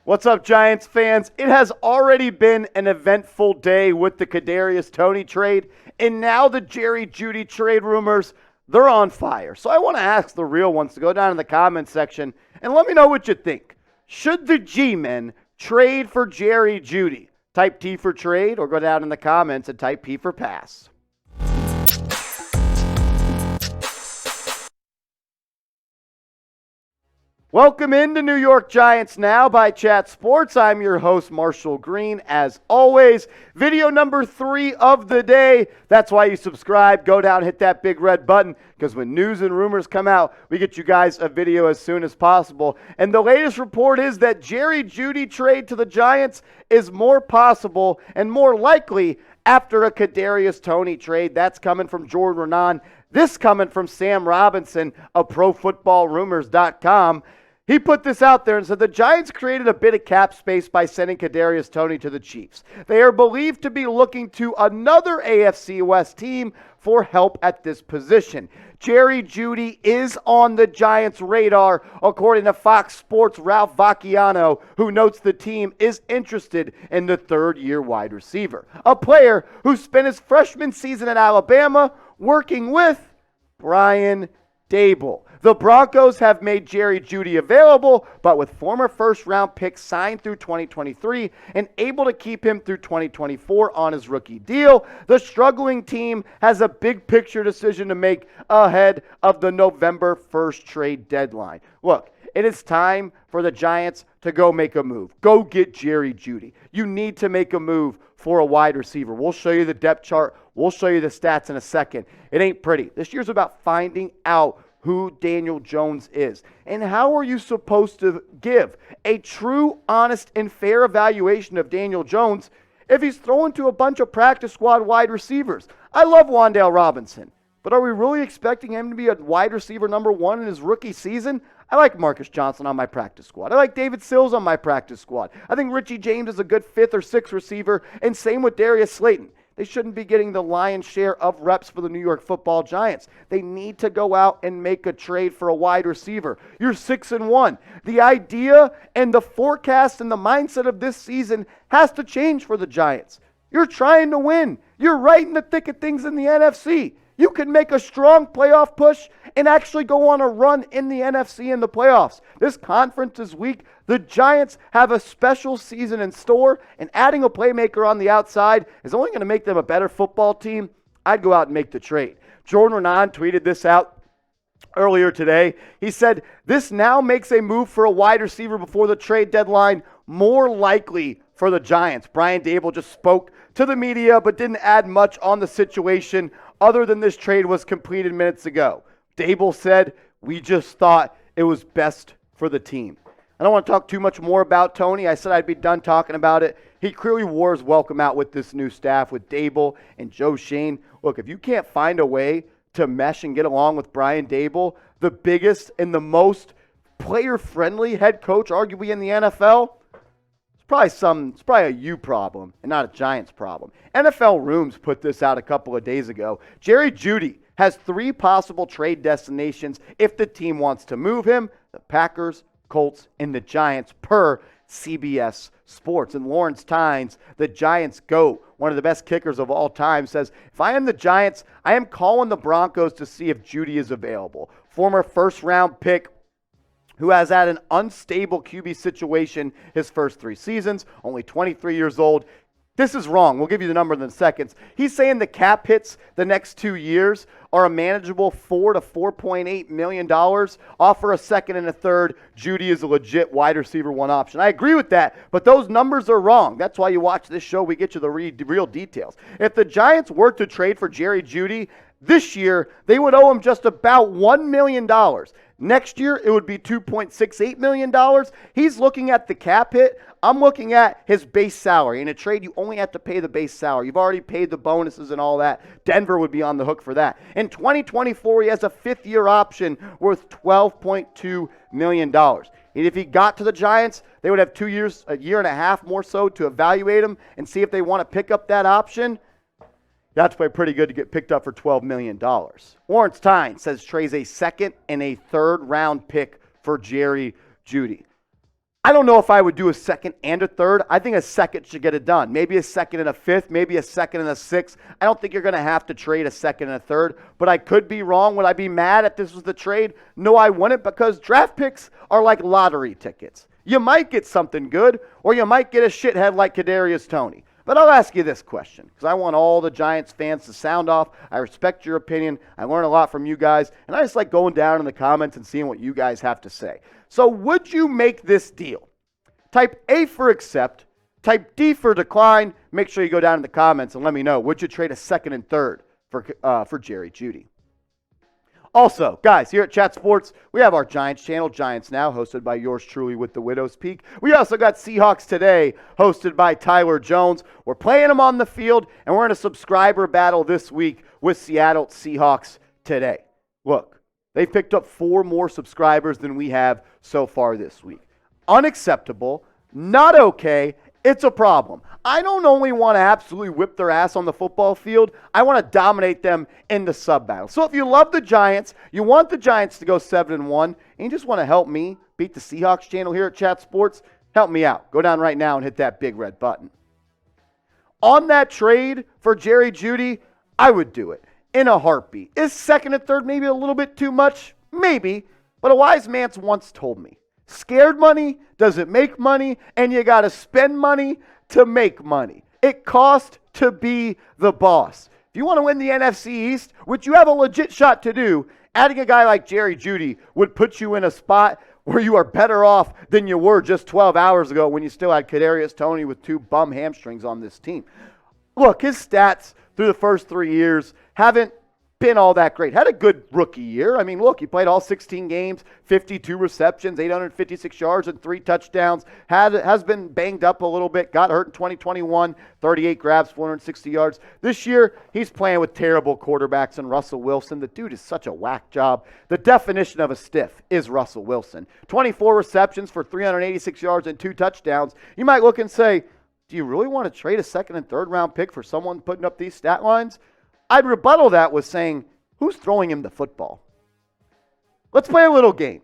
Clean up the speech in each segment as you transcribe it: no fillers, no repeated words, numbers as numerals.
What's up, Giants fans? It has already been an eventful day with the Kadarius Toney trade, and now the Jerry Jeudy trade rumors, they're on fire. So I want to ask the real ones to go down in the comments section and let me know what you think. Should the G-men trade for Jerry Jeudy? Type T for trade or go down in the comments and type P for pass. Welcome into New York Giants Now by Chat Sports. I'm your host, Marshall Green. As always, video number 3 of the day. That's why you subscribe. Go down, hit that big red button, because when news and rumors come out, we get you guys a video as soon as possible. And the latest report is that Jerry Jeudy trade to the Giants is more possible and more likely after a Kadarius Toney trade. That's coming from Jordan Renan. This coming from Sam Robinson of ProFootballRumors.com. He put this out there and said the Giants created a bit of cap space by sending Kadarius Toney to the Chiefs. They are believed to be looking to another AFC West team for help at this position. Jerry Jeudy is on the Giants' radar, according to Fox Sports' Ralph Vacchiano, who notes the team is interested in the third-year wide receiver, a player who spent his freshman season at Alabama working with Brian Dable. The Broncos have made Jerry Jeudy available, but with former first-round pick signed through 2023 and able to keep him through 2024 on his rookie deal, the struggling team has a big-picture decision to make ahead of the November 1st trade deadline. Look, it is time for the Giants to go make a move. Go get Jerry Jeudy. You need to make a move for a wide receiver. We'll show you the depth chart. We'll show you the stats in a second. It ain't pretty. This year's about finding out who Daniel Jones is. And how are you supposed to give a true, honest, and fair evaluation of Daniel Jones if he's throwing to a bunch of practice squad wide receivers? I love Wan'Dale Robinson, but are we really expecting him to be a wide receiver number 1 in his rookie season? I like Marcus Johnson on my practice squad. I like David Sills on my practice squad. I think Richie James is a good 5th or 6th receiver, and same with Darius Slayton. They shouldn't be getting the lion's share of reps for the New York Football Giants. They need to go out and make a trade for a wide receiver. You're 6-1. The idea and the forecast and the mindset of this season has to change for the Giants. You're trying to win. You're right in the thick of things in the NFC. You can make a strong playoff push and actually go on a run in the NFC in the playoffs. This conference is weak. The Giants have a special season in store, and adding a playmaker on the outside is only going to make them a better football team. I'd go out and make the trade. Jordan Renan tweeted this out earlier today. He said, this now makes a move for a wide receiver before the trade deadline more likely for the Giants. Brian Dable just spoke to the media but didn't add much on the situation other than this trade was completed minutes ago. Dable said, we just thought it was best for the team. I don't want to talk too much more about Toney. I said I'd be done talking about it. He clearly wore his welcome out with this new staff, with Dable and Joe Schoen. Look, if you can't find a way to mesh and get along with Brian Dable, the biggest and the most player-friendly head coach arguably in the NFL, it's probably a you problem and not a Giants problem. NFL Rooms put this out a couple of days ago. Jerry Jeudy has 3 possible trade destinations if the team wants to move him: the Packers, Colts, and the Giants, per CBS Sports. And Lawrence Tynes, the Giants GOAT, one of the best kickers of all time, says, if I am the Giants, I am calling the Broncos to see if Jeudy is available. Former first-round pick who has had an unstable QB situation his first 3 seasons, only 23 years old. This is wrong. We'll give you the number in a second. He's saying the cap hits the next 2 years are a manageable $4 to $4.8 million. Offer a second and a third. Jeudy is a legit wide receiver 1 option. I agree with that, but those numbers are wrong. That's why you watch this show. We get you the real details. If the Giants were to trade for Jerry Jeudy this year, they would owe him just about $1 million. Next year, it would be $2.68 million. He's looking at the cap hit. I'm looking at his base salary. In a trade, you only have to pay the base salary. You've already paid the bonuses and all that. Denver would be on the hook for that. In 2024, he has a 5th-year option worth $12.2 million. And if he got to the Giants, they would have 2 years, a year and a half more so to evaluate him and see if they want to pick up that option. You have to play pretty good to get picked up for $12 million. Lawrence Tynes says trades a 2nd and a 3rd round pick for Jerry Jeudy. I don't know if I would do a second and a third. I think a second should get it done. Maybe a second and a fifth, maybe a second and a sixth. I don't think you're going to have to trade a second and a third, but I could be wrong. Would I be mad if this was the trade? No, I wouldn't, because draft picks are like lottery tickets. You might get something good, or you might get a shithead like Kadarius Toney. But I'll ask you this question, because I want all the Giants fans to sound off. I respect your opinion. I learn a lot from you guys, and I just like going down in the comments and seeing what you guys have to say. So would you make this deal? Type A for accept, type D for decline. Make sure you go down in the comments and let me know. Would you trade a second and third for Jerry Jeudy? Also, guys, here at Chat Sports, we have our Giants channel, Giants Now, hosted by yours truly with the Widow's Peak. We also got Seahawks Today, hosted by Tyler Jones. We're playing them on the field, and we're in a subscriber battle this week with Seattle Seahawks Today. Look, they've picked up 4 more subscribers than we have so far this week. Unacceptable, not okay, it's a problem. I don't only want to absolutely whip their ass on the football field, I want to dominate them in the sub-battle. So if you love the Giants, you want the Giants to go 7-1, and you just want to help me beat the Seahawks channel here at Chat Sports, help me out. Go down right now and hit that big red button. On that trade for Jerry Jeudy, I would do it in a heartbeat. Is second and third maybe a little bit too much? Maybe. But a wise man once told me, scared money doesn't make money, and you got to spend money to make money. It costs to be the boss. If you want to win the NFC East, which you have a legit shot to do, adding a guy like Jerry Jeudy would put you in a spot where you are better off than you were just 12 hours ago when you still had Kadarius Toney with 2 bum hamstrings on this team. Look, his stats through the first 3 years haven't been all that great. Had a good rookie year. I mean, look, he played all 16 games, 52 receptions, 856 yards, and 3 touchdowns. Has been banged up a little bit. Got hurt in 2021, 38 grabs, 460 yards. This year, he's playing with terrible quarterbacks and Russell Wilson. The dude is such a whack job. The definition of a stiff is Russell Wilson. 24 receptions for 386 yards and 2 touchdowns. You might look and say, do you really want to trade a second and third round pick for someone putting up these stat lines? I'd rebuttal that with saying, who's throwing him the football? Let's play a little game.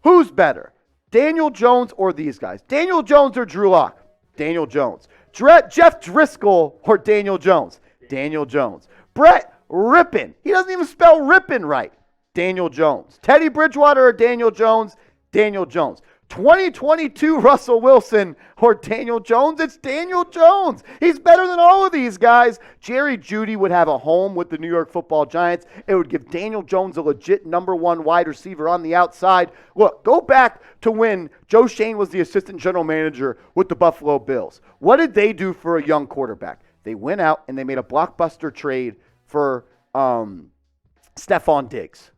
Who's better, Daniel Jones or these guys? Daniel Jones or Drew Lock? Daniel Jones. Jeff Driscoll or Daniel Jones? Daniel Jones. Brett Rippin. He doesn't even spell Rippin right. Daniel Jones. Teddy Bridgewater or Daniel Jones? Daniel Jones. 2022 Russell Wilson or Daniel Jones? It's Daniel Jones. He's better than all of these guys. Jerry Jeudy would have a home with the New York Football Giants. It would give Daniel Jones a legit number 1 wide receiver on the outside. Look, go back to when Joe Shane was the assistant general manager with the Buffalo Bills. What did they do for a young quarterback? They went out and they made a blockbuster trade for Stephon Diggs.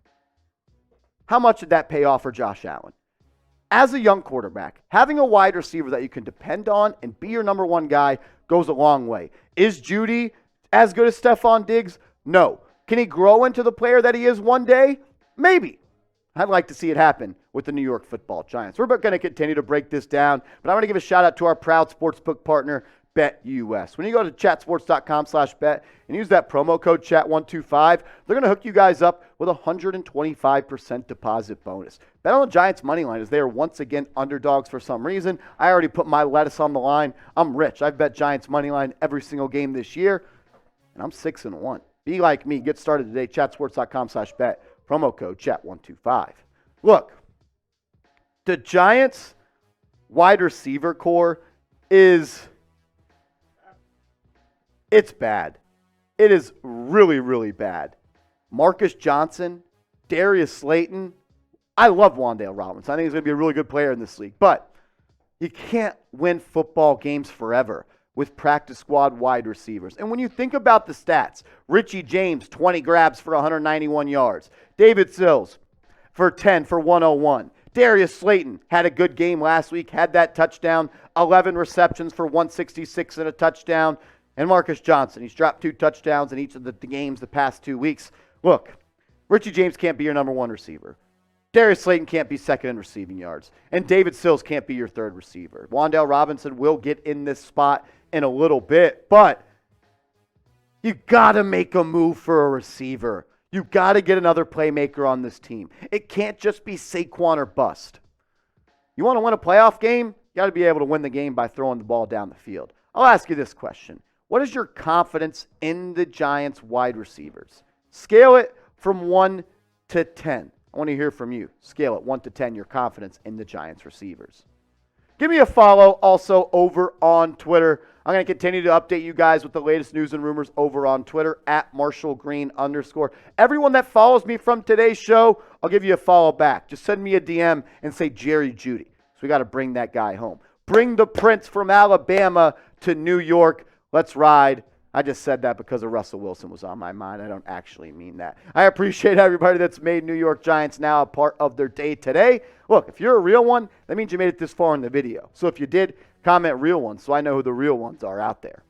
How much did that pay off for Josh Allen? As a young quarterback, having a wide receiver that you can depend on and be your number 1 guy goes a long way. Is Jeudy as good as Stephon Diggs? No. Can he grow into the player that he is one day? Maybe. I'd like to see it happen with the New York Football Giants. We're going to continue to break this down, but I want to give a shout out to our proud sportsbook partner, BetUS. When you go to chatsports.com/bet and use that promo code chat125, they're going to hook you guys up with a 125% deposit bonus. Bet on the Giants money line as they are once again underdogs for some reason. I already put my lettuce on the line. I'm rich. I've bet Giants money line every single game this year, and I'm 6-1. Be like me. Get started today. Chatsports.com/bet. Promo code chat125. Look, the Giants wide receiver core it's bad. It is really, really bad. Marcus Johnson, Darius Slayton. I love Wan'Dale Robinson. I think he's going to be a really good player in this league. But you can't win football games forever with practice squad wide receivers. And when you think about the stats, Richie James, 20 grabs for 191 yards. David Sills for 10 for 101. Darius Slayton had a good game last week, had that touchdown, 11 receptions for 166 and a touchdown. And Marcus Johnson, he's dropped 2 touchdowns in each of the games the past 2 weeks. Look, Richie James can't be your number 1 receiver. Darius Slayton can't be second in receiving yards. And David Sills can't be your 3rd receiver. Wan'Dale Robinson will get in this spot in a little bit, but you got to make a move for a receiver. You got to get another playmaker on this team. It can't just be Saquon or bust. You want to win a playoff game? got to be able to win the game by throwing the ball down the field. I'll ask you this question. What is your confidence in the Giants wide receivers? Scale it from 1 to 10. I want to hear from you. Scale it 1 to 10, your confidence in the Giants receivers. Give me a follow also over on Twitter. I'm going to continue to update you guys with the latest news and rumors over on Twitter at @MarshallGreen_. Everyone that follows me from today's show, I'll give you a follow back. Just send me a DM and say Jerry Jeudy. So we got to bring that guy home. Bring the Prince from Alabama to New York. Let's ride. I just said that because of Russell Wilson was on my mind. I don't actually mean that. I appreciate everybody that's made New York Giants now a part of their day today. Look, if you're a real one, that means you made it this far in the video. So if you did, comment real ones so I know who the real ones are out there.